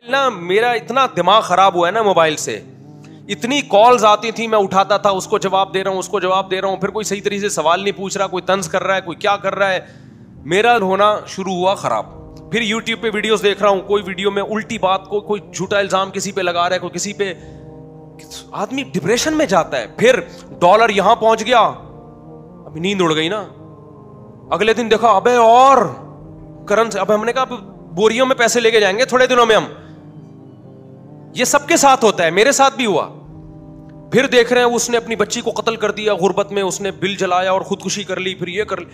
نا میرا اتنا دماغ خراب ہوا ہے نا موبائل سے, اتنی کالز آتی تھی, میں اٹھاتا تھا, اس کو جواب دے رہا ہوں, اس کو جواب دے رہا ہوں, پھر کوئی صحیح طریقے سے سوال نہیں پوچھ رہا, کوئی طنز کر رہا ہے, کوئی کیا کر رہا ہے, میرا ہونا شروع ہوا خراب. پھر یوٹیوب پہ ویڈیوز دیکھ رہا ہوں, کوئی ویڈیو میں الٹی بات کو, کوئی جھوٹا الزام کسی پہ لگا رہا ہے, کوئی کسی پہ, آدمی ڈپریشن میں جاتا ہے. پھر ڈالر یہاں پہنچ گیا, ابھی نیند اڑ گئی نا, اگلے دن دیکھا ابے اور کرنسی, اب ہم نے کہا بوریوں میں پیسے لے کے جائیں گے تھوڑے دنوں میں ہم. یہ سب کے ساتھ ہوتا ہے, میرے ساتھ بھی ہوا. پھر دیکھ رہے ہیں اس نے اپنی بچی کو قتل کر دیا غربت میں, اس نے بل جلایا اور خودکشی کر لی, پھر یہ کر لی.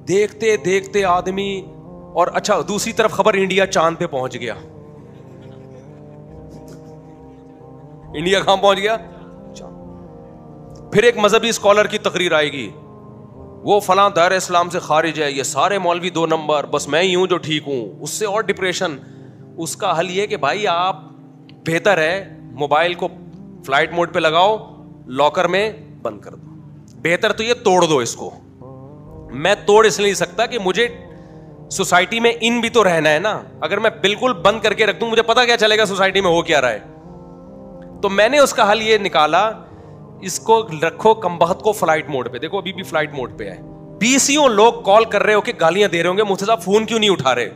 دیکھتے دیکھتے آدمی, اور اچھا دوسری طرف خبر انڈیا چاند پہ پہنچ گیا. انڈیا کہاں پہنچ گیا؟ پھر ایک مذہبی اسکالر کی تقریر آئے گی, وہ فلاں دائرہ اسلام سے خارج ہے, یہ سارے مولوی 2 نمبر, بس میں ہی ہوں جو ٹھیک ہوں. اس سے اور ڈپریشن. اس کا حل یہ کہ بھائی آپ بہتر ہے موبائل کو فلائٹ موڈ پہ لگاؤ, لاکر میں بند کر دو. بہتر تو یہ توڑ دو اس کو. میں توڑ اس لیے نہیں سکتا کہ مجھے سوسائٹی میں ان بھی تو رہنا ہے نا. اگر میں بالکل بند کر کے رکھ دوں, مجھے پتا کیا چلے گا سوسائٹی میں ہو کیا رہا ہے. تو میں نے اس کا حل یہ نکالا, اس کو رکھو کمبخت کو فلائٹ موڈ پہ. دیکھو ابھی بھی فلائٹ موڈ پہ ہے. 20 لوگ کال کر رہے ہو کہ گالیاں دے رہے ہوں گے, مفتی صاحب فون کیوں نہیں اٹھا رہے.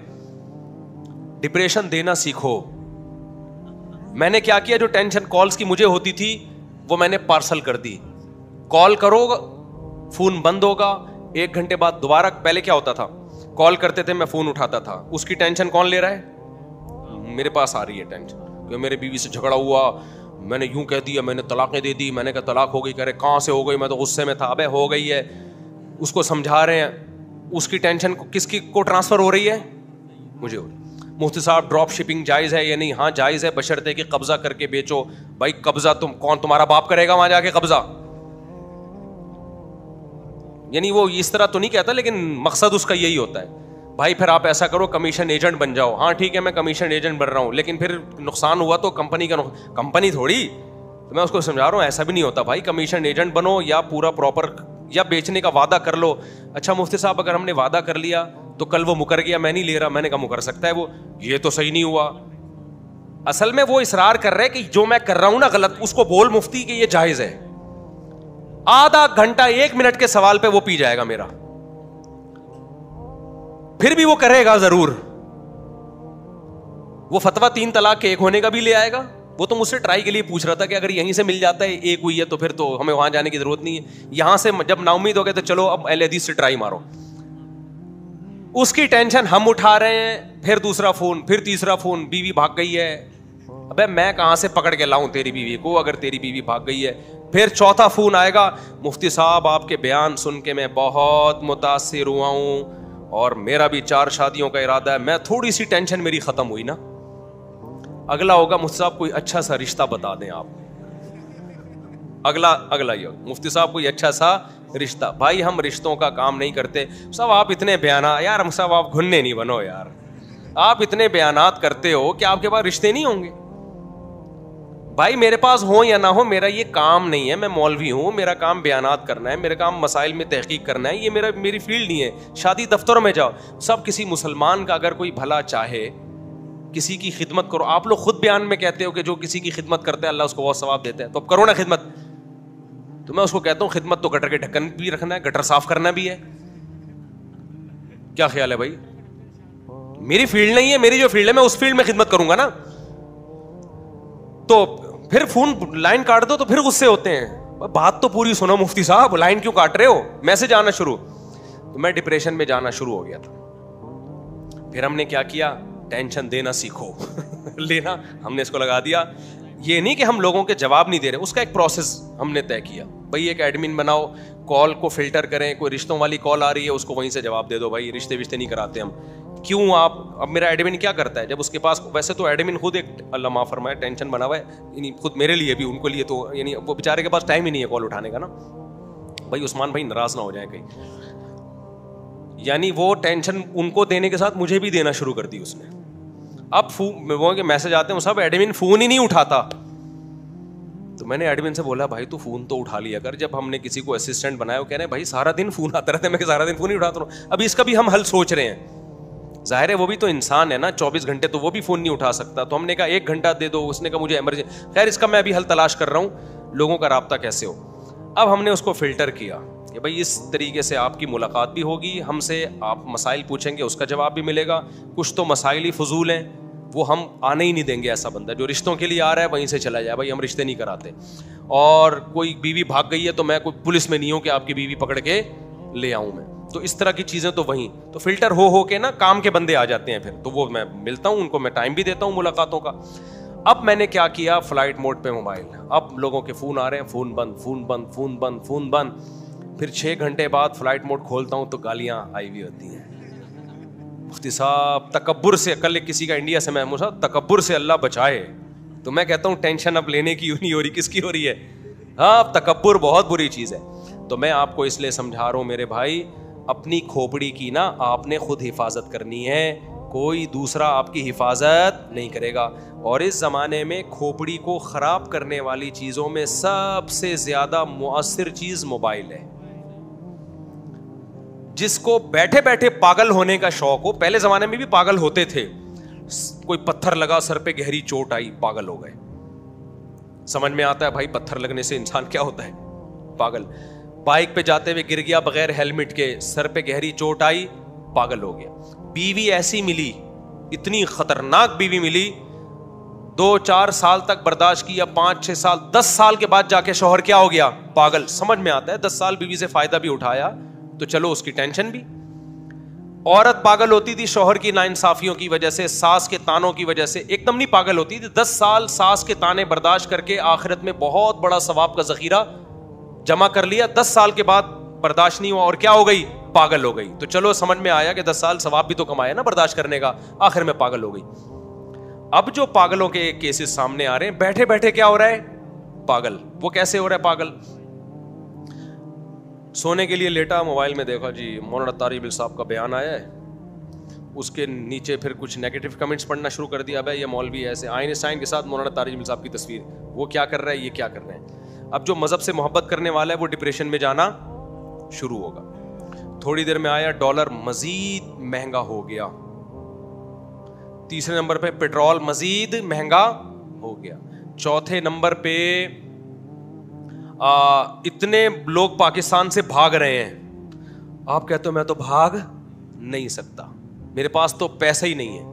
ڈپریشن دینا سیکھو. میں نے کیا کیا, جو ٹینشن کالز کی مجھے ہوتی تھی وہ میں نے پارسل کر دی. کال کرو فون بند ہوگا, 1 گھنٹے بعد دوبارہ. پہلے کیا ہوتا تھا, کال کرتے تھے میں فون اٹھاتا تھا, اس کی ٹینشن کون لے رہا ہے؟ میرے پاس آ رہی ہے ٹینشن کہ میرے بیوی سے جھگڑا ہوا, میں نے یوں کہہ دیا, میں نے طلاقیں دے دی. میں نے کہا طلاق ہو گئی, کہہ رہے کہاں سے ہو گئی, میں تو غصے میں تھا. ابے ہو گئی ہے. اس کو سمجھا رہے ہیں, اس کی ٹینشن کس کی کو ٹرانسفر ہو رہی ہے؟ مجھے ہو رہی. مفتی صاحب ڈراپ شپنگ جائز ہے یا نہیں؟ ہاں جائز ہے, بشرطے کہ قبضہ کر کے بیچو. بھائی قبضہ تمہارا باپ کرے گا وہاں جا کے قبضہ؟ یعنی وہ اس طرح تو نہیں کہتا, لیکن مقصد اس کا یہی ہوتا ہے. بھائی پھر آپ ایسا کرو کمیشن ایجنٹ بن جاؤ. ہاں ٹھیک ہے میں کمیشن ایجنٹ بن رہا ہوں, لیکن پھر نقصان ہوا تو کمپنی کا کمپنی تھوڑی. تو میں اس کو سمجھا رہا ہوں ایسا بھی نہیں ہوتا بھائی, کمیشن ایجنٹ بنو یا پورا پراپر, یا بیچنے کا وعدہ کر لو. اچھا مفتی صاحب اگر ہم نے وعدہ کر لیا تو کل وہ مکر گیا, میں نہیں لے رہا. میں نے کہا مکر سکتا ہے وہ, یہ تو صحیح نہیں ہوا. اصل میں وہ اصرار کر رہے کہ جو میں کر رہا ہوں نا غلط, اس کو بول مفتی کہ یہ جائز ہے. آدھا گھنٹہ 1 منٹ کے سوال پہ وہ پی جائے گا میرا, پھر بھی وہ کرے گا ضرور. وہ فتویٰ 3 طلاق کے 1 ہونے کا بھی لے آئے گا. وہ تو مجھ سے ٹرائی کے لیے پوچھ رہا تھا کہ اگر یہیں سے مل جاتا ہے 1 ہوئی ہے تو پھر تو ہمیں وہاں جانے کی ضرورت نہیں ہے. یہاں سے جب نا امید ہو گئے تو چلو اب اہل حدیث سے ٹرائی مارو. اس کی ٹینشن ہم اٹھا رہے ہیں, پھر دوسرا فون, پھر تیسرا فون, بیوی بھاگ گئی ہے. ابے میں کہاں سے پکڑ کے لاؤں تیری بیوی کو اگر تیری بیوی بھاگ گئی ہے. پھر چوتھا فون آئے گا, مفتی صاحب آپ کے بیان سن کے میں بہت متاثر ہوا ہوں اور میرا بھی 4 شادیوں کا ارادہ ہے. میں تھوڑی سی ٹینشن میری ختم ہوئی نا. اگلا ہوگا مفتی صاحب کوئی اچھا سا رشتہ بتا دیں آپ. اگلا یہ مفتی صاحب کوئی اچھا سا رشتہ. بھائی ہم رشتوں کا کام نہیں کرتے صاحب. آپ اتنے بیانات, یار ہم صاحب آپ گھننے نہیں بنو یار. آپ اتنے بیانات کرتے ہو کہ آپ کے پاس رشتے نہیں ہوں گے. بھائی میرے پاس ہو یا نہ ہو, میرا یہ کام نہیں ہے. میں مولوی ہوں, میرا کام بیانات کرنا ہے, میرا کام مسائل میں تحقیق کرنا ہے. یہ میری فیلڈ نہیں ہے. شادی دفتروں میں جاؤ, سب کسی مسلمان کا اگر کوئی بھلا چاہے, کسی کی خدمت کرو. آپ لوگ خود بیان میں کہتے ہو کہ جو کسی کی خدمت کرتا ہے اللہ اس کو بہت ثواب دیتا ہے, تو اب کرو نا خدمت. تو میں اس کو کہتا ہوں خدمت تو گٹر کے ڈھکن بھی رکھنا ہے, گٹر صاف کرنا بھی ہے. کیا خیال ہے بھائی؟ میری فیلڈ نہیں ہے, میری جو فیلڈ ہے میں اس فیلڈ میں خدمت کروں گا نا. تو پھر فون لائن کاٹ دو تو پھر غصے ہوتے ہیں. بات تو پوری سنو مفتی صاحب, لائن کیوں کاٹ رہے ہو؟ میسج آنا شروع. تو میں ڈپریشن میں جانا شروع ہو گیا تھا. پھر ہم نے کیا کیا, ٹینشن دینا سیکھو. لینا ہم نے اس کو لگا دیا. یہ نہیں کہ ہم لوگوں کے جواب نہیں دے رہے, اس کا ایک پروسیس ہم نے طے کیا. بھائی ایک ایڈمن بناؤ, کال کو فلٹر کریں, کوئی رشتوں والی کال آ رہی ہے اس کو وہیں سے جواب دے دو. بھائی رشتے نہیں کراتے ہم. کیوں آپ, اب میرا ایڈمن کیا کرتا ہے جب اس کے پاس, ویسے تو ایڈمن خود ایک اللہ معاف فرمائے ٹینشن بنا ہوا ہے, یعنی خود میرے لیے بھی, ان کو لیے تو یعنی وہ بیچارے کے پاس ٹائم ہی نہیں ہے کال اٹھانے کا نا. بھائی عثمان بھائی ناراض نہ ہو جائیں کہیں. یعنی وہ ٹینشن ان کو دینے کے ساتھ مجھے بھی دینا شروع کر دی اس نے. اب وہ کہ میسج آتے ہیں سب, ایڈمن فون ہی نہیں اٹھاتا. تو میں نے ایڈمن سے بولا بھائی تو فون تو اٹھا لیا کر. جب ہم نے کسی کو اسسٹنٹ بنایا, وہ کہہ رہے ہیں بھائی سارا دن فون آتا رہتا ہے. میں کہ سارا دن فون ہی اٹھاتا ہوں. ابھی اس کا بھی ہم حل سوچ رہے ہیں. ظاہر ہے وہ بھی تو انسان ہے نا, 24 گھنٹے تو وہ بھی فون نہیں اٹھا سکتا. تو ہم نے کہا 1 گھنٹہ دے دو, اس نے کہا مجھے ایمرجنسی. خیر اس کا میں ابھی حل تلاش کر رہا ہوں, لوگوں کا رابطہ کیسے ہو. اب ہم نے اس کو فلٹر کیا کہ بھائی اس طریقے سے آپ کی ملاقات بھی ہوگی, ہم سے آپ مسائل پوچھیں گے, اس کا جواب بھی ملے گا. کچھ تو مسائل ہی فضول ہیں, وہ ہم آنے ہی نہیں دیں گے. ایسا بندہ جو رشتوں کے لیے آ رہا ہے وہیں سے چلا جائے, بھائی ہم رشتے نہیں کراتے. اور کوئی بیوی بھاگ گئی ہے تو میں کوئی پولیس میں نہیں ہوں کہ آپ کی بیوی پکڑ کے لے آؤں میں. تو اس طرح کی چیزیں تو وہیں تو فلٹر ہو کے نا کام کے بندے آ جاتے ہیں پھر, تو وہ میں ملتا ہوں ان کو, میں ٹائم بھی دیتا ہوں ملاقاتوں کا. اب میں نے کیا کیا, فلائٹ موڈ پہ موبائل. اب لوگوں کے فون آ رہے ہیں, فون بند, فون بند, فون بند, فون بند. پھر 6 گھنٹے بعد فلائٹ موڈ کھولتا ہوں تو گالیاں آئی ہوئی ہوتی ہیں. مفتی صاحب تکبر سے, کل کسی کا انڈیا سے میں مجھا تکبر سے اللہ بچائے, تو میں کہتا ہوں ٹینشن اب لینے کی نہیں ہو رہی, کس کی ہو رہی ہے؟ ہاں اب تکبر بہت بری چیز ہے. تو میں آپ کو اس لیے سمجھا رہا ہوں میرے بھائی, اپنی کھوپڑی کی نا آپ نے خود حفاظت کرنی ہے, کوئی دوسرا آپ کی حفاظت نہیں کرے گا. اور اس زمانے میں کھوپڑی کو خراب کرنے والی چیزوں میں سب سے زیادہ مؤثر چیز موبائل ہے. جس کو بیٹھے بیٹھے پاگل ہونے کا شوق ہو, پہلے زمانے میں بھی پاگل ہوتے تھے, کوئی پتھر لگا سر پہ, گہری چوٹ آئی, پاگل ہو گئے. سمجھ میں آتا ہے بھائی پتھر لگنے سے انسان کیا ہوتا ہے, پاگل. بائک پہ جاتے ہوئے گر گیا بغیر ہیلمٹ کے, سر پہ گہری چوٹ آئی, پاگل ہو گیا. بیوی ایسی ملی, اتنی خطرناک بیوی ملی, 2-4 سال تک برداشت کیا, 5-6 سال, 10 سال کے بعد جا کے شوہر کیا ہو گیا, پاگل. سمجھ میں آتا ہے 10 سال بیوی سے فائدہ بھی اٹھایا تو چلو اس کی ٹینشن بھی. عورت پاگل ہوتی تھی شوہر کی ناانصافیوں کی وجہ سے, ساس کے تانوں کی وجہ سے, ایک دم نہیں پاگل ہوتی تھی. 10 سال ساس کے تانے برداشت کر کے آخرت میں بہت بڑا ثواب کا ذخیرہ جمع کر لیا. 10 سال کے بعد برداشت نہیں ہوا اور کیا ہو گئی, پاگل ہو گئی. تو چلو سمجھ میں آیا کہ 10 سال ثواب بھی تو کمایا نا برداشت کرنے کا, آخر میں پاگل ہو گئی. اب جو پاگلوں کے کیسز سامنے آ رہے ہیں, بیٹھے بیٹھے کیا ہو رہا ہے, پاگل. وہ کیسے ہو رہا ہے پاگل؟ سونے کے لیے لیٹا, موبائل میں دیکھا جی مولانا طارق بل صاحب کا بیان آیا ہے, اس کے نیچے پھر کچھ نیگیٹو کمنٹس پڑھنا شروع کر دیا, بھائی یہ مولوی ایسے, آئنسٹائن کے ساتھ مولانا طارق بل صاحب کی تصویر, وہ کیا کر رہا ہے, یہ کیا کر رہے ہیں. اب جو مذہب سے محبت کرنے والا ہے وہ ڈپریشن میں جانا شروع ہوگا. تھوڑی دیر میں آیا ڈالر مزید مہنگا ہو گیا. تیسرے نمبر پہ پیٹرول مزید مہنگا ہو گیا. چوتھے نمبر پہ اتنے لوگ پاکستان سے بھاگ رہے ہیں. آپ کہتے ہو میں تو بھاگ نہیں سکتا, میرے پاس تو پیسہ ہی نہیں ہے.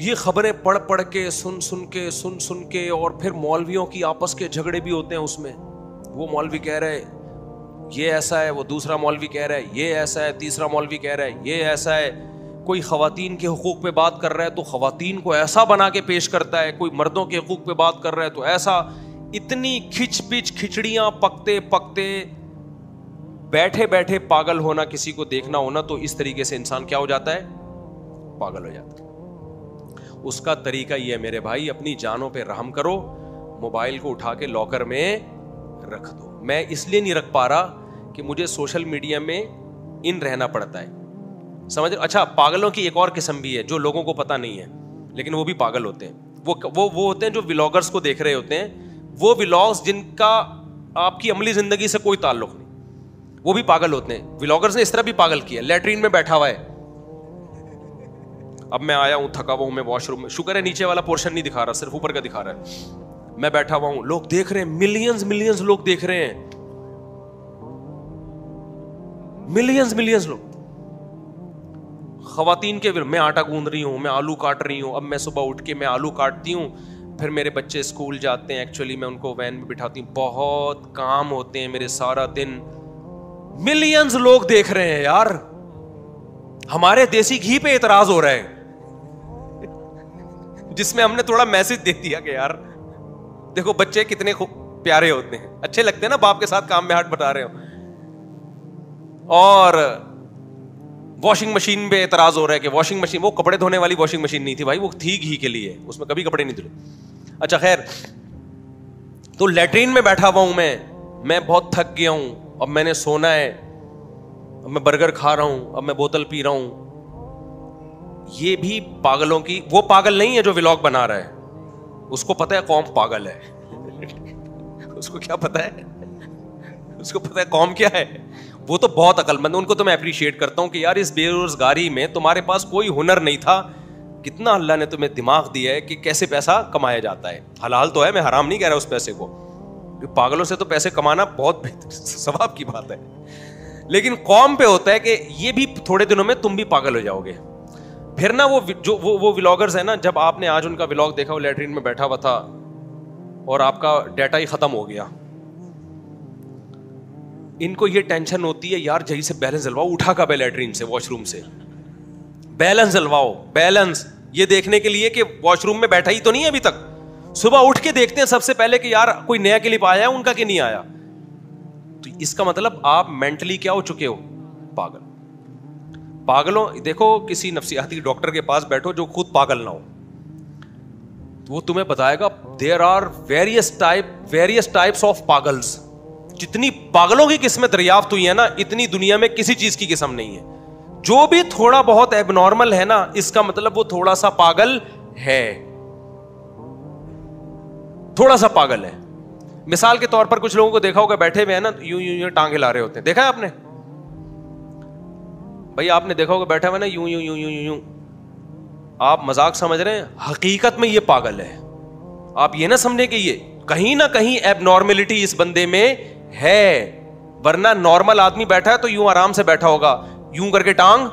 یہ خبریں پڑھ کے سن کے اور پھر مولویوں کی آپس کے جھگڑے بھی ہوتے ہیں اس میں. وہ مولوی کہہ رہے یہ ایسا ہے, وہ دوسرا مولوی کہہ رہا ہے یہ ایسا ہے, تیسرا مولوی کہہ رہا ہے یہ ایسا ہے. کوئی خواتین کے حقوق پہ بات کر رہا ہے تو خواتین کو ایسا بنا کے پیش کرتا ہے, کوئی مردوں کے حقوق پہ بات کر رہا ہے تو ایسا. اتنی کھچ پچ کھچڑیاں پکتے بیٹھے بیٹھے پاگل ہونا, کسی کو دیکھنا ہونا, تو اس طریقے سے انسان کیا ہو جاتا ہے, پاگل ہو جاتا ہے. اس کا طریقہ یہ ہے میرے بھائی, اپنی جانوں پہ رحم کرو, موبائل کو اٹھا کے لاکر میں رکھ دو. میں اس لیے نہیں رکھ پا رہا کہ مجھے سوشل میڈیا میں ان رہنا پڑتا ہے, سمجھ. اچھا پاگلوں کی ایک اور قسم بھی ہے جو لوگوں کو پتا نہیں ہے لیکن وہ بھی پاگل ہوتے ہیں. وہ ہوتے ہیں جو ولاگرز کو دیکھ رہے ہوتے ہیں, وہ ولاگز جن کا آپ کی عملی زندگی سے کوئی تعلق نہیں, وہ بھی پاگل ہوتے ہیں. ولاگرز نے اس طرح بھی پاگل کیا, لیٹرین میں بیٹھا ہوا ہے, اب میں آیا ہوں تھکا ہوا ہوں, میں واش روم میں, شکر ہے نیچے والا پورشن نہیں دکھا رہا, صرف اوپر کا دکھا رہا ہے. میں بیٹھا ہوا ہوں, لوگ دیکھ رہے ہیں, ملینز لوگ دیکھ رہے ہیں, ملینز لوگ. خواتین کے, میں آٹا گوندھ رہی ہوں, میں آلو کاٹ رہی ہوں. اب میں صبح اٹھ کے میں آلو کاٹتی ہوں, پھر میرے بچے اسکول جاتے ہیں, ایکچولی میں ان کو وین میں بٹھاتی ہوں, بہت کام ہوتے ہیں میرے سارا دن. ملینز لوگ دیکھ رہے ہیں یار, ہمارے دیسی گھی پہ اعتراض ہو رہا ہے, جس میں ہم نے تھوڑا میسج دے دیا کہ یار دیکھو بچے کتنے پیارے ہوتے ہیں, اچھے لگتے ہیں نا باپ کے ساتھ کام میں ہاتھ بٹا رہے ہو. اور واشنگ مشین پہ اعتراض ہو رہا ہے کہ واشنگ مشین, وہ کپڑے دھونے والی واشنگ مشین نہیں تھی بھائی, وہ تھی گھی کے لیے, اس میں کبھی کپڑے نہیں دھلے. اچھا خیر, تو لیٹرین میں بیٹھا ہوا ہوں میں بہت تھک گیا ہوں, اب میں نے سونا ہے, اب میں برگر کھا رہا ہوں, اب میں بوتل پی رہا ہوں. یہ بھی پاگلوں کی, وہ پاگل نہیں ہے جو ولاگ بنا رہا ہے, اس کو پتا ہے قوم پاگل ہے. اس کو کیا پتا ہے, اس کو پتا ہے قوم کیا ہے, وہ تو بہت عقل مند, ان کو تو میں اپریشیٹ کرتا ہوں کہ یار اس بے روزگاری میں تمہارے پاس کوئی ہنر نہیں تھا, کتنا اللہ نے تمہیں دماغ دیا ہے کہ کیسے پیسہ کمایا جاتا ہے. حلال تو ہے, میں حرام نہیں کہہ رہا اس پیسے کو, پاگلوں سے تو پیسے کمانا بہت بہتر ثواب کی بات ہے, لیکن قوم پہ ہوتا ہے کہ یہ بھی تھوڑے دنوں میں تم بھی پاگل ہو جاؤ گے. پھر نا وہ ولاگرز ہیں نا, جب آپ نے آج ان کا ولاگ دیکھا, وہ لیٹرین میں بیٹھا ہوا تھا اور آپ کا ڈیٹا ہی ختم ہو گیا, ان کو یہ ٹینشن ہوتی ہے یار جہی سے بیلنس ڈلواؤ, اٹھا کب ہے لیٹرین سے, واش روم سے, بیلنس ڈلواؤ, بیلنس یہ دیکھنے کے لیے کہ واش روم میں بیٹھا ہی تو نہیں ہے ابھی تک. صبح اٹھ کے دیکھتے ہیں سب سے پہلے کہ یار کوئی نیا کلپ آیا ہے ان کا کہ نہیں آیا. تو اس کا مطلب آپ مینٹلی کیا ہو چکے ہو, پاگل. پاگلوں, دیکھو کسی نفسیاتی ڈاکٹر کے پاس بیٹھو جو خود پاگل نہ ہو, وہ تمہیں بتائے گا there are various types of pagals. جتنی پاگلوں کی قسمیں دریافت ہوئی ہے نا, اتنی دنیا میں کسی چیز کی قسم نہیں ہے. جو بھی تھوڑا بہت ایب نارمل ہے نا, اس کا مطلب وہ تھوڑا سا پاگل ہے, تھوڑا سا پاگل ہے. مثال کے طور پر کچھ لوگوں کو دیکھا ہوگا بیٹھے ہوئے ہیں نا, یوں ٹانگ ہلا رہے ہوتے ہیں, دیکھا ہے آپ نے بھائی, آپ نے دیکھا ہوگا بیٹھا ہوا نا یوں, آپ مذاق سمجھ رہے ہیں, حقیقت میں یہ پاگل ہے. آپ یہ نہ سمجھیں کہ یہ کہیں نہ کہیں ایب نارملٹی اس بندے میں ہے, ورنہ نارمل آدمی بیٹھا ہے تو یوں آرام سے بیٹھا ہوگا, یوں کر کے ٹانگ.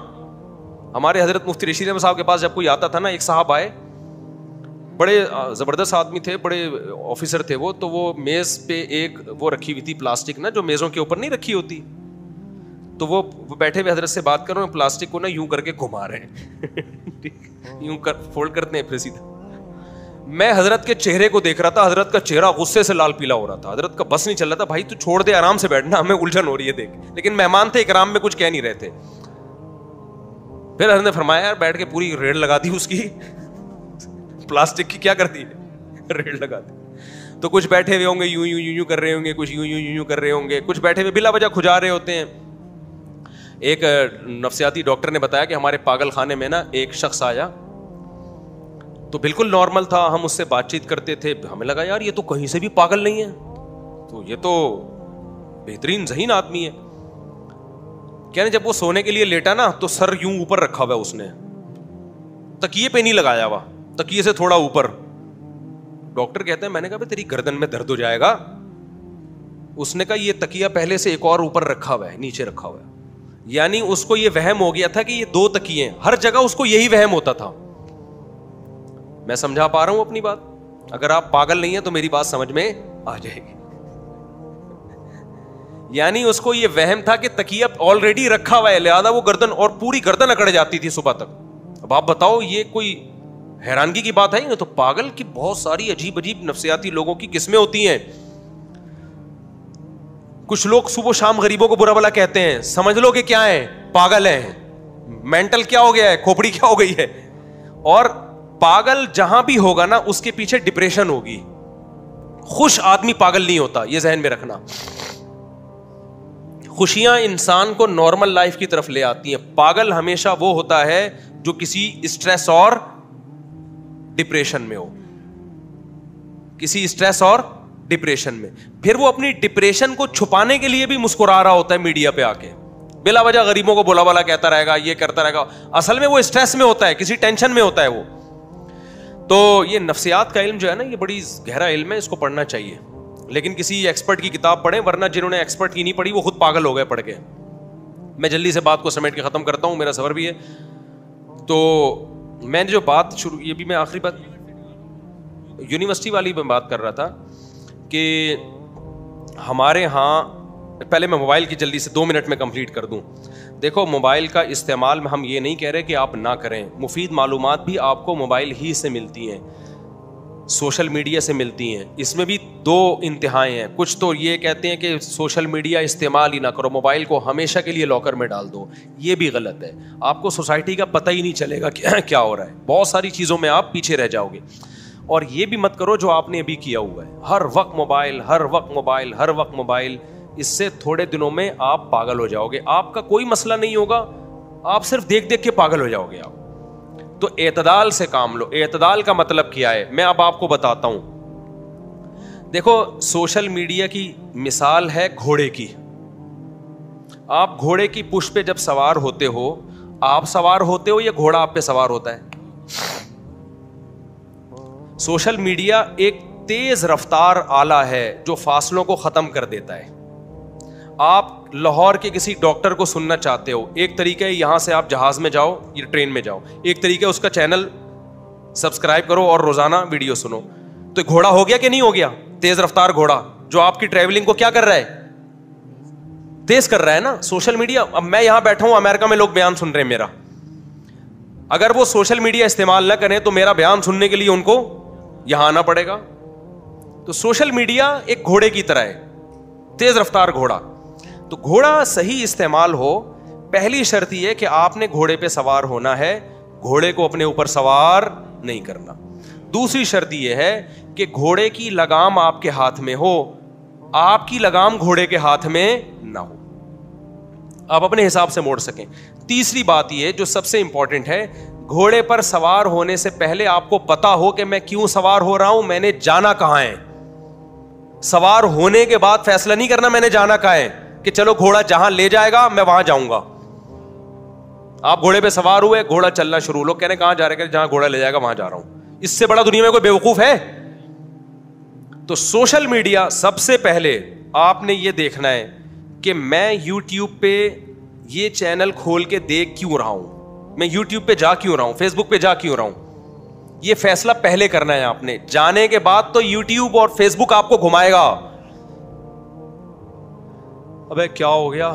ہمارے حضرت مفتی رشید احمد صاحب کے پاس جب کوئی آتا تھا نا, ایک صاحب آئے, بڑے زبردست آدمی تھے, بڑے آفیسر تھے وہ, تو وہ میز پہ ایک وہ رکھی ہوئی تھی پلاسٹک نا, جو میزوں کے اوپر نہیں رکھی ہوتی, تو وہ بیٹھے ہوئے حضرت سے بات کر رہے ہیں, پلاسٹک کو نا یوں کر کے گھما رہے ہیں, یوں فولڈ کرتے ہیں پھر سیدھا. میں حضرت کے چہرے کو دیکھ رہا تھا, حضرت کا چہرہ غصے سے لال پیلا ہو رہا تھا, حضرت کا بس نہیں چل رہا تھا, بھائی تو چھوڑ دے آرام سے بیٹھنا, ہمیں الجھن ہو رہی ہے دیکھ. لیکن مہمان تھے اکرام میں, کچھ کہہ نہیں رہے تھے. پھر حضرت نے فرمایا یار بیٹھ کے پوری ریڑ لگا دی اس کی, پلاسٹک کی کیا کر دی, ریڑ لگا دی. تو کچھ بیٹھے ہوئے ہوں گے یوں کر رہے ہوں گے, کچھ یوں کر رہے ہوں گے, کچھ بیٹھے ہوئے بلا وجہ کھجا رہے ہوتے ہیں. ایک نفسیاتی ڈاکٹر نے بتایا کہ ہمارے پاگل خانے میں نا ایک شخص آیا, تو بالکل نارمل تھا, ہم اس سے بات چیت کرتے تھے, ہمیں لگا یار یہ تو کہیں سے بھی پاگل نہیں ہے, تو یہ تو بہترین ذہین آدمی ہے. کہنے جب وہ سونے کے لیے لیٹا نا, تو سر یوں اوپر رکھا ہوا اس نے, تکیے پہ نہیں لگایا ہوا, تکیے سے تھوڑا اوپر. ڈاکٹر کہتے ہیں, میں نے کہا بھائی تیری گردن میں درد ہو جائے گا. اس نے کہا یہ تکیہ پہلے سے ایک اور اوپر رکھا ہوا ہے, نیچے رکھا ہوا ہے. یعنی اس کو یہ وہم ہو گیا تھا کہ یہ دو تکیے ہیں, ہر جگہ اس کو یہی وہم ہوتا تھا. میں سمجھا پا رہا ہوں اپنی بات؟ اگر آپ پاگل نہیں ہیں تو میری بات سمجھ میں آ جائے گی. یعنی اس کو یہ وہم تھا کہ تکیہ آلریڈی رکھا ہوا ہے, لہذا وہ گردن, اور پوری گردن اکڑ جاتی تھی صبح تک. اب آپ بتاؤ یہ کوئی حیرانگی کی بات ہے؟ تو پاگل کی بہت ساری عجیب نفسیاتی لوگوں کی قسمیں ہوتی ہیں. کچھ لوگ صبح و شام غریبوں کو برا بھلا کہتے ہیں, سمجھ لو کہ کیا ہے, پاگل ہیں. مینٹل کیا ہو گیا ہے, کھوپڑی کیا ہو گئی ہے. اور پاگل جہاں بھی ہوگا نا, اس کے پیچھے ڈپریشن ہوگی. خوش آدمی پاگل نہیں ہوتا, یہ ذہن میں رکھنا. خوشیاں انسان کو نارمل لائف کی طرف لے آتی ہیں. پاگل ہمیشہ وہ ہوتا ہے جو کسی اسٹریس اور ڈپریشن میں ہو, کسی اسٹریس اور ڈپریشن میں. پھر وہ اپنی ڈپریشن کو چھپانے کے لیے بھی مسکرا رہا ہوتا ہے میڈیا پہ آ کے, بلا وجہ غریبوں کو بولا بالا کہتا رہے گا, یہ کرتا رہے گا. اصل میں وہ اسٹریس میں ہوتا ہے, کسی ٹینشن میں ہوتا ہے وہ. تو یہ نفسیات کا علم جو ہے نا, یہ بڑی گہرا علم ہے, اس کو پڑھنا چاہیے. لیکن کسی ایکسپرٹ کی کتاب پڑھیں, ورنہ جنہوں نے ایکسپرٹ کی نہیں پڑھی وہ خود پاگل ہو گئے پڑھ کے. میں جلدی سے بات کو سمیٹ کے ختم کرتا ہوں, میرا سفر بھی ہے. تو میں نے جو بات شروع, یہ بھی میں آخری بات یونیورسٹی والی میں بات کر رہا تھا کہ ہمارے ہاں, پہلے میں موبائل کی جلدی سے 2 منٹ میں کمپلیٹ کر دوں. دیکھو موبائل کا استعمال میں ہم یہ نہیں کہہ رہے کہ آپ نہ کریں, مفید معلومات بھی آپ کو موبائل ہی سے ملتی ہیں, سوشل میڈیا سے ملتی ہیں. اس میں بھی 2 انتہائیں ہیں. کچھ تو یہ کہتے ہیں کہ سوشل میڈیا استعمال ہی نہ کرو, موبائل کو ہمیشہ کے لیے لاکر میں ڈال دو. یہ بھی غلط ہے. آپ کو سوسائٹی کا پتہ ہی نہیں چلے گا کیا ہو رہا ہے, بہت ساری چیزوں میں آپ پیچھے رہ جاؤ گے. اور یہ بھی مت کرو جو آپ نے ابھی کیا ہوا ہے, ہر وقت موبائل, ہر وقت موبائل, ہر وقت موبائل. اس سے تھوڑے دنوں میں آپ پاگل ہو جاؤ گے. آپ کا کوئی مسئلہ نہیں ہوگا, آپ صرف دیکھ دیکھ کے پاگل ہو جاؤ گے آپ. تو اعتدال سے کام لو. اعتدال کا مطلب کیا ہے میں اب آپ کو بتاتا ہوں. دیکھو سوشل میڈیا کی مثال ہے گھوڑے کی. آپ گھوڑے کی پشت پہ جب سوار ہوتے ہو, آپ سوار ہوتے ہو یا گھوڑا آپ پہ سوار ہوتا ہے؟ سوشل میڈیا ایک تیز رفتار آلہ ہے جو فاصلوں کو ختم کر دیتا ہے. آپ لاہور کے کسی ڈاکٹر کو سننا چاہتے ہو, ایک طریقہ ہے یہاں سے آپ جہاز میں جاؤ یا ٹرین میں جاؤ, ایک طریقہ اس کا چینل سبسکرائب کرو اور روزانہ ویڈیو سنو. تو گھوڑا ہو گیا کہ نہیں ہو گیا؟ تیز رفتار گھوڑا جو آپ کی ٹریولنگ کو کیا کر رہا ہے؟ تیز کر رہا ہے نا سوشل میڈیا. اب میں یہاں بیٹھا ہوں, امریکہ میں لوگ بیان سن رہے ہیں میرا, اگر وہ سوشل میڈیا استعمال نہ کریں تو میرا بیان سننے کے لیے ان کو یہاں آنا پڑے گا. تو سوشل میڈیا ایک گھوڑے کی طرح ہے, تیز رفتار گھوڑا. تو گھوڑا صحیح استعمال ہو, پہلی شرط یہ کہ آپ نے گھوڑے پہ سوار ہونا ہے, گھوڑے کو اپنے اوپر سوار نہیں کرنا. دوسری شرط یہ ہے کہ گھوڑے کی لگام آپ کے ہاتھ میں ہو, آپ کی لگام گھوڑے کے ہاتھ میں نہ ہو, آپ اپنے حساب سے موڑ سکیں. تیسری بات یہ جو سب سے امپورٹنٹ ہے, گھوڑے پر سوار ہونے سے پہلے آپ کو پتا ہو کہ میں کیوں سوار ہو رہا ہوں, میں نے جانا کہاں ہے. سوار ہونے کے بعد فیصلہ نہیں کرنا میں نے جانا کہاں ہے, کہ چلو گھوڑا جہاں لے جائے گا میں وہاں جاؤں گا. آپ گھوڑے پہ سوار ہوئے, گھوڑا چلنا شروع, لوگ کہنے کہاں جا رہے ہیں, جہاں گھوڑا لے جائے گا وہاں جا رہا ہوں. اس سے بڑا دنیا میں کوئی بیوقوف ہے؟ تو سوشل میڈیا سب سے پہلے آپ نے یہ دیکھنا ہے کہ میں یوٹیوب پہ یہ چینل کھول کے دیکھ کیوں رہا ہوں, میں یوٹیوب پہ جا کیوں رہا ہوں, فیس بک پہ جا کیوں رہا ہوں. یہ فیصلہ پہلے کرنا ہے آپ نے. جانے کے بعد تو یوٹیوب اور فیس بک آپ کو گھمائے گا. ابے کیا ہو گیا,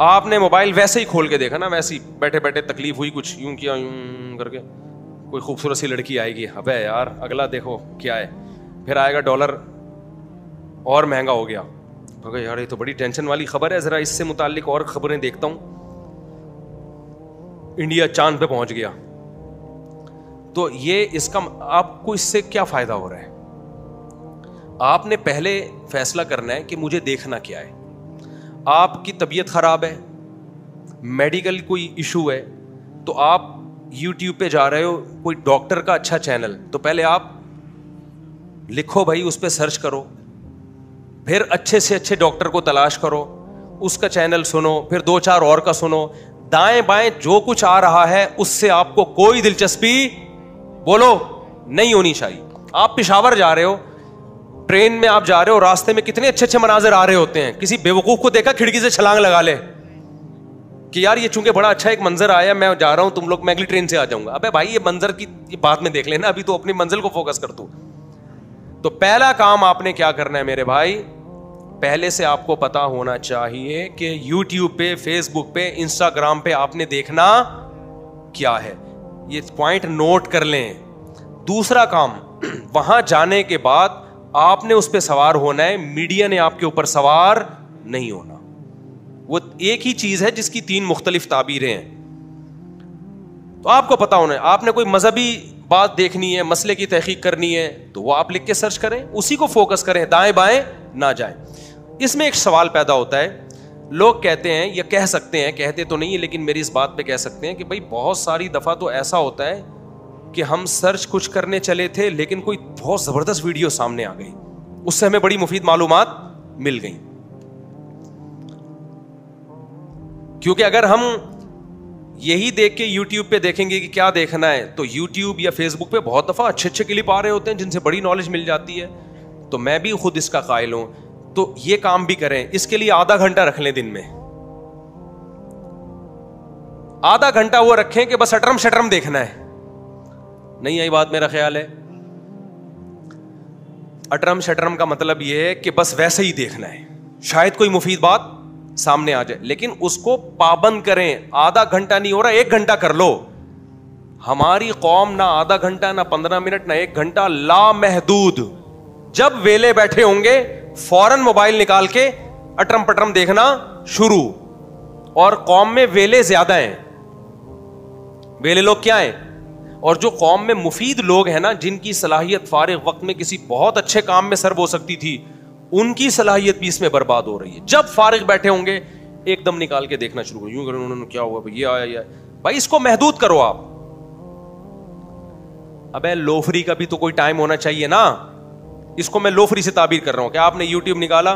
آپ نے موبائل ویسے ہی کھول کے دیکھا نا, ویسے ہی بیٹھے بیٹھے تکلیف ہوئی, کچھ یوں کیا یوں کر کے, کوئی خوبصورت سی لڑکی آئے گی, ابے یار اگلا دیکھو کیا ہے, پھر آئے گا ڈالر اور مہنگا ہو گیا, یار یہ تو بڑی ٹینشن والی خبر ہے, ذرا اس سے متعلق اور خبریں دیکھتا ہوں, انڈیا چاند پہ پہنچ گیا. تو یہ اس کا آپ کو اس سے کیا فائدہ ہو رہا ہے؟ آپ نے پہلے فیصلہ کرنا ہے کہ مجھے دیکھنا کیا ہے. آپ کی طبیعت خراب ہے, میڈیکل کوئی ایشو ہے, تو آپ یوٹیوب پہ جا رہے ہو, کوئی ڈاکٹر کا اچھا چینل, تو پہلے آپ لکھو بھائی, اس پہ سرچ کرو, پھر اچھے سے اچھے ڈاکٹر کو تلاش کرو, اس کا چینل سنو, پھر 2-4 اور کا سنو. دائیں بائیں جو کچھ آ رہا ہے اس سے آپ کو کوئی دلچسپی بولو نہیں ہونی چاہیے. آپ پشاور جا رہے ہو, ٹرین میں آپ جا رہے ہو, راستے میں کتنے اچھے اچھے مناظر آ رہے ہوتے ہیں, کسی بیوقوف کو دیکھا کھڑکی سے چھلانگ لگا لے کہ یار یہ چونکہ بڑا اچھا ایک منظر آیا, میں جا رہا ہوں, تم لوگ میں اگلی ٹرین سے آ جاؤں گا. ابے بھائی یہ منظر کی یہ بات میں دیکھ لینا, ابھی تو اپنی منزل کو فوکس کر تو. تو پہلا کام آپ نے کیا کرنا ہے میرے بھائی, پہلے سے آپ کو پتا ہونا چاہیے کہ یوٹیوب پہ, فیس بک پہ, انسٹاگرام پہ آپ نے دیکھنا کیا ہے. یہ پوائنٹ نوٹ کر لیں. دوسرا کام, وہاں جانے کے بعد آپ نے اس پہ سوار ہونا ہے, میڈیا نے آپ کے اوپر سوار نہیں ہونا. وہ ایک ہی چیز ہے جس کی 3 مختلف تعبیریں ہیں. تو آپ کو پتا ہونا ہے, آپ نے کوئی مذہبی بات دیکھنی ہے, مسئلے کی تحقیق کرنی ہے, تو وہ آپ لکھ کے سرچ کریں, اسی کو فوکس کریں, دائیں بائیں نہ جائیں. اس میں ایک سوال پیدا ہوتا ہے, لوگ کہتے ہیں یا کہہ سکتے ہیں, کہتے تو نہیں ہے لیکن میری اس بات پہ کہہ سکتے ہیں کہ بھائی بہت ساری دفعہ تو ایسا ہوتا ہے کہ ہم سرچ کچھ کرنے چلے تھے لیکن کوئی بہت زبردست ویڈیو سامنے آ گئی, اس سے ہمیں بڑی مفید معلومات مل گئی. کیونکہ اگر ہم یہی دیکھ کے یوٹیوب پہ دیکھیں گے کہ کیا دیکھنا ہے, تو یوٹیوب یا فیس بک پہ بہت دفعہ اچھے اچھے کلپ آ رہے ہوتے ہیں جن سے بڑی نالج مل جاتی ہے. تو میں بھی خود اس کا قائل ہوں. تو یہ کام بھی کریں, اس کے لیے آدھا گھنٹہ رکھ لیں دن میں, آدھا گھنٹہ وہ رکھیں کہ بس اٹرم شٹرم دیکھنا ہے. نہیں آئی بات میرا خیال ہے. اٹرم شٹرم کا مطلب یہ ہے کہ بس ویسے ہی دیکھنا ہے, شاید کوئی مفید بات سامنے آ جائے, لیکن اس کو پابند کریں. آدھا گھنٹہ نہیں ہو رہا, 1 گھنٹہ کر لو. ہماری قوم نہ آدھا گھنٹہ, نہ 15 منٹ, نہ 1 گھنٹہ, لامحدود. جب ویلے بیٹھے ہوں گے فوراً موبائل نکال کے اٹرم پٹرم دیکھنا شروع. اور قوم میں ویلے زیادہ ہیں, ویلے لوگ کیا ہیں, اور جو قوم میں مفید لوگ ہیں نا, جن کی صلاحیت فارغ وقت میں کسی بہت اچھے کام میں سرو ہو سکتی تھی, ان کی صلاحیت بھی اس میں برباد ہو رہی ہے. جب فارغ بیٹھے ہوں گے ایک دم نکال کے دیکھنا شروع, یوں کریں انہوں نے کیا ہوا یہ آیا یہ. بھائی اس کو محدود کرو آپ. ابے لوفری کا بھی تو کوئی ٹائم ہونا چاہیے نا. اس کو میں لوفری سے تعبیر کر رہا ہوں کہ آپ نے یوٹیوب نکالا,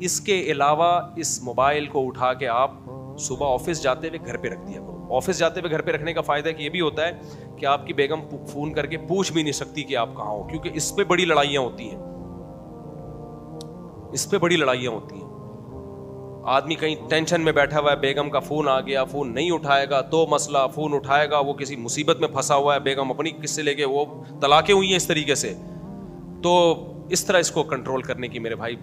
اس کے علاوہ اس موبائل کو اٹھا کے آپ صبح آفس جاتے ہوئے گھر پہ رکھ دیا کرو. آفس جاتے ہوئے گھر پہ رکھنے کا فائدہ یہ بھی ہوتا ہے کہ آپ کی بیگم فون کر کے پوچھ بھی نہیں سکتی کہ آپ کہاں ہو, کیونکہ اس پہ بڑی لڑائیاں ہوتی ہیں, اس پہ بڑی لڑائیاں ہوتی ہیں. آدمی کہیں ٹینشن میں بیٹھا ہوا ہے, بیگم کا فون آ گیا, فون نہیں اٹھائے گا تو مسئلہ, فون اٹھائے گا وہ کسی مصیبت میں پھنسا ہوا ہے, بیگم اپنی قصے لے کے, وہ طلاقیں ہوئی ہیں اس طریقے سے. تو اس طرح اس کو کنٹرول کرنے کی میرے بھائی